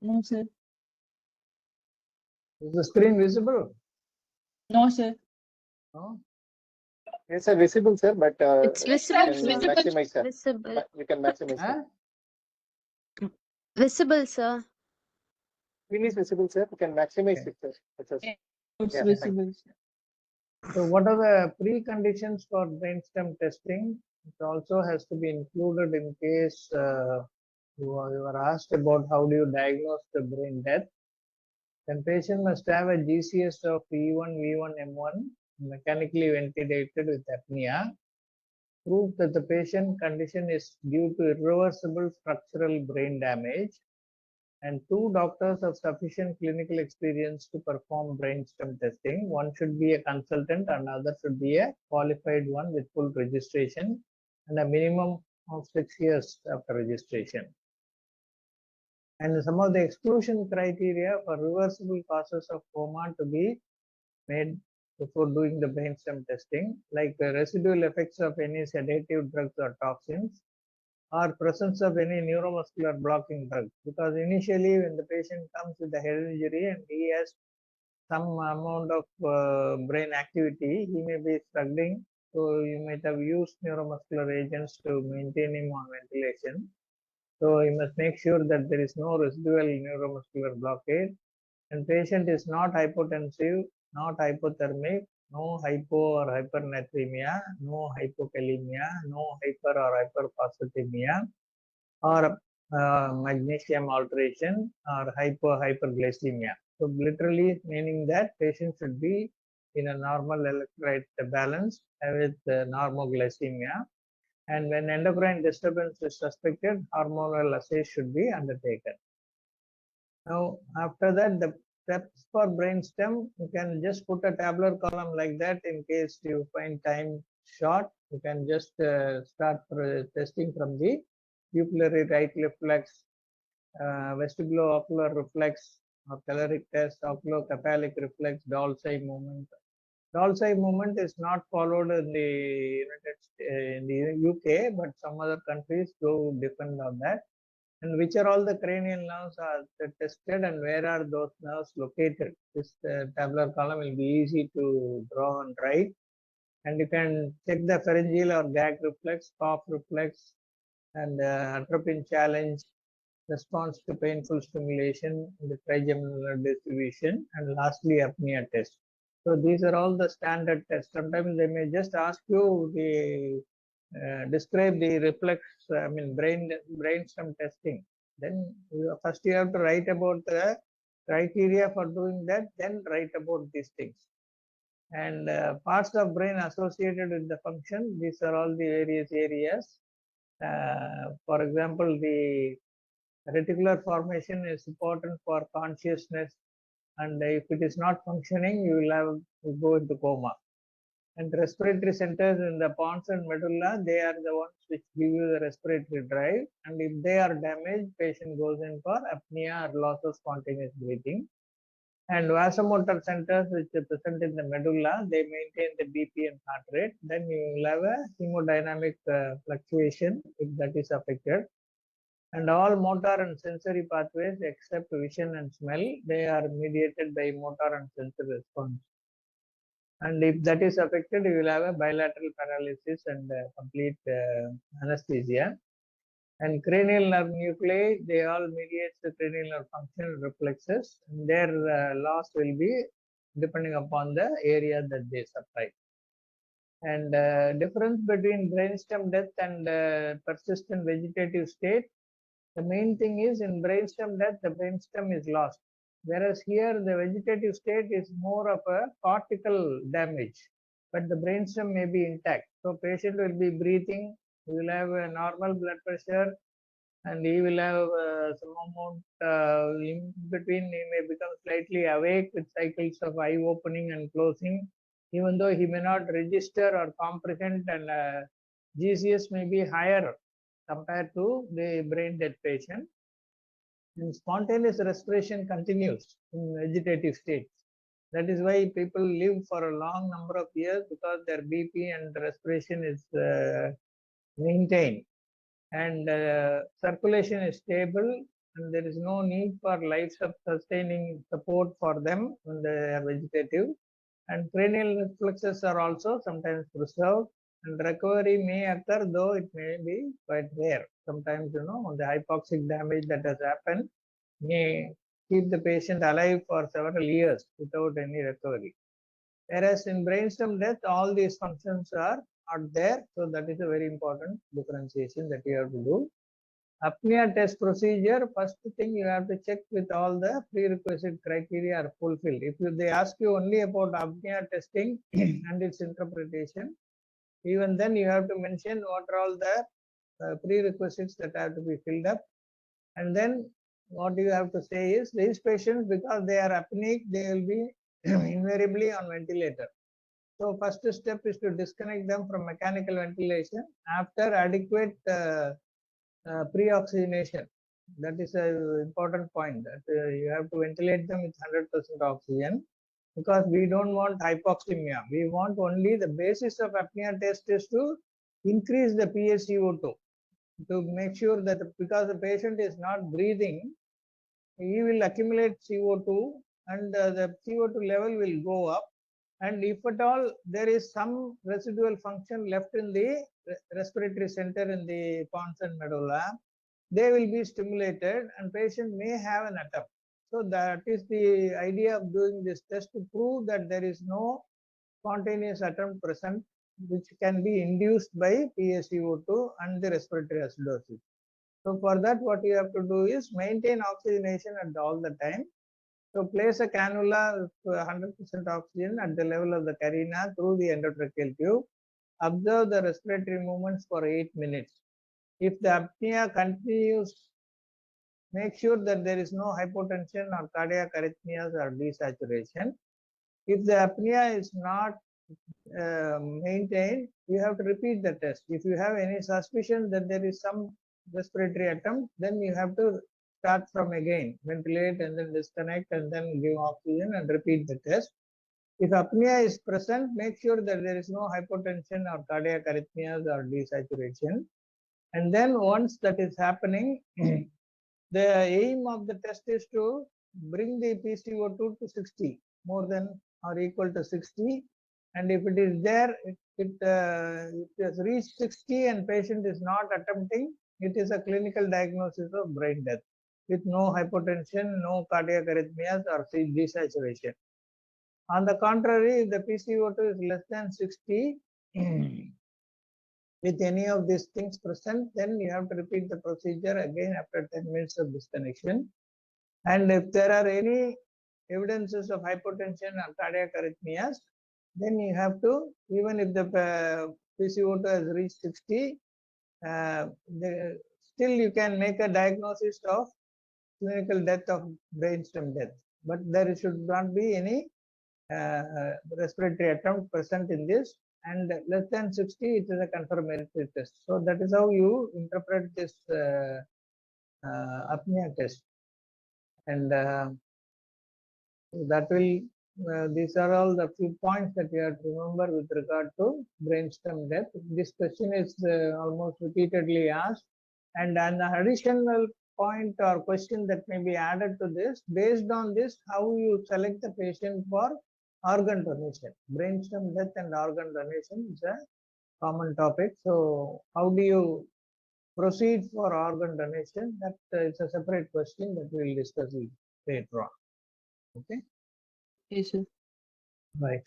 No, sir. Is the screen visible? No, sir. No? Yes, sir, visible, sir, but It's visible, can sir. maximize, sir. Visible. You can maximize, Huh? sir. Visible, sir. Screen is visible, sir. You can maximize Okay. it, sir. That's just- It's Yeah, visible, sir. So what are the preconditions for brainstem testing? It also has to be included in case you are asked about how do you diagnose the brain death. Then patient must have a GCS of E1, V1, M1, mechanically ventilated with apnea. Proof that the patient condition is due to irreversible structural brain damage. And 2 doctors have sufficient clinical experience to perform brainstem testing. One should be a consultant and another should be a qualified one with full registration and a minimum of 6 years after registration. And some of the exclusion criteria for reversible causes of coma to be made before doing the brainstem testing, like residual effects of any sedative drugs or toxins, or presence of any neuromuscular blocking drug, because initially when the patient comes with a head injury and he has some amount of brain activity, he may be struggling, so you might have used neuromuscular agents to maintain him on ventilation. So you must make sure that there is no residual neuromuscular blockade, and patient is not hypotensive, not hypothermic, no hypo or hypernatremia, no hypokalemia, no hyper or hyperphosphatemia, or magnesium alteration or hyperglycemia. So literally meaning that patient should be in a normal electrolyte balance with normoglycemia. And when endocrine disturbance is suspected, hormonal assays should be undertaken. Now, after that, the steps for brainstem, you can just put a tabular column like that in case you find time short. You can just start testing from the pupillary right reflex, vestibulo-ocular reflex, or caloric test, oculocephalic reflex, Dalsey movement. Dalsey movement is not followed in the UK, but some other countries do depend on that. And which are all the cranial nerves are tested and where are those nerves located? This tabular column will be easy to draw and write. And you can check the pharyngeal or gag reflex, cough reflex, and atropine challenge, response to painful stimulation, the trigeminal distribution, and lastly apnea test. So these are all the standard tests. Sometimes they may just ask you the describe the reflex, brainstem testing. Then first you have to write about the criteria for doing that, then write about these things. And parts of brain associated with the function, these are all the various areas. For example, the reticular formation is important for consciousness, and if it is not functioning, you will have to go into coma. And respiratory centers in the pons and medulla, they are the ones which give you the respiratory drive, and if they are damaged, patient goes in for apnea or loss of spontaneous breathing. And vasomotor centers which are present in the medulla, they maintain the BP and heart rate. Then you will have a hemodynamic fluctuation if that is affected. And all motor and sensory pathways except vision and smell, they are mediated by motor and sensory response. And if that is affected, you will have a bilateral paralysis and complete anesthesia. And cranial nerve nuclei, they all mediate the cranial nerve function reflexes. And their loss will be depending upon the area that they supply. And difference between brainstem death and persistent vegetative state. The main thing is in brainstem death, the brainstem is lost. Whereas here the vegetative state is more of a cortical damage, but the brainstem may be intact. So patient will be breathing, he will have a normal blood pressure, and he will have some amount in between. He may become slightly awake with cycles of eye opening and closing, even though he may not register or comprehend, and GCS may be higher compared to the brain dead patient. And spontaneous respiration continues in vegetative state. That is why people live for a long number of years, because their BP and respiration is maintained, and circulation is stable, and there is no need for life-sustaining support for them when they are vegetative. And cranial reflexes are also sometimes preserved, and recovery may occur, though it may be quite rare. Sometimes, the hypoxic damage that has happened may keep the patient alive for several years without any recovery. Whereas in brainstem death, all these functions are not there. So that is a very important differentiation that you have to do. Apnea test procedure, first thing you have to check with all the prerequisite criteria are fulfilled. If they ask you only about apnea testing and its interpretation, even then you have to mention what are all the prerequisites that have to be filled up. And then what you have to say is these patients, because they are apneic, they will be invariably on ventilator. So first step is to disconnect them from mechanical ventilation after adequate pre-oxygenation. That is an important point, that you have to ventilate them with 100% oxygen, because we don't want hypoxemia. We want only the basis of apnea test is to increase the PaCO2 to make sure that because the patient is not breathing, he will accumulate CO2 and the CO2 level will go up. And if at all there is some residual function left in the respiratory center in the pons and medulla, they will be stimulated and patient may have an attempt. So that is the idea of doing this test, to prove that there is no spontaneous attempt present which can be induced by PaCO2 and the respiratory acidosis. So for that, what you have to do is maintain oxygenation at all the time. So place a cannula with 100% oxygen at the level of the carina through the endotracheal tube. Observe the respiratory movements for 8 minutes. If the apnea continues, make sure that there is no hypotension or cardiac arrhythmias or desaturation. If the apnea is not maintained, you have to repeat the test. If you have any suspicion that there is some respiratory attempt, then you have to start from again, ventilate and then disconnect and then give oxygen and repeat the test. If apnea is present, make sure that there is no hypotension or cardiac arrhythmias or desaturation. And then once that is happening, the aim of the test is to bring the PCO2 to 60, more than or equal to 60. And if it is there, it has reached 60 and patient is not attempting, it is a clinical diagnosis of brain death with no hypotension, no cardiac arrhythmias or desaturation. On the contrary, if the PCO2 is less than 60, with any of these things present, then you have to repeat the procedure again after 10 minutes of disconnection. And if there are any evidences of hypotension or cardiac arrhythmias, then you have to, even if the PCO2 has reached 60, still you can make a diagnosis of clinical death of brainstem death, but there should not be any respiratory attempt present in this, and less than 60, it is a confirmatory test. So that is how you interpret this apnea test, and that will these are all the few points that you have to remember with regard to brainstem death. This question is almost repeatedly asked, and an additional point or question that may be added to this, based on this, how you select the patient for organ donation. Brainstem death and organ donation is a common topic. So how do you proceed for organ donation? That is a separate question that we will discuss later on. Okay. Yes, sir. Right.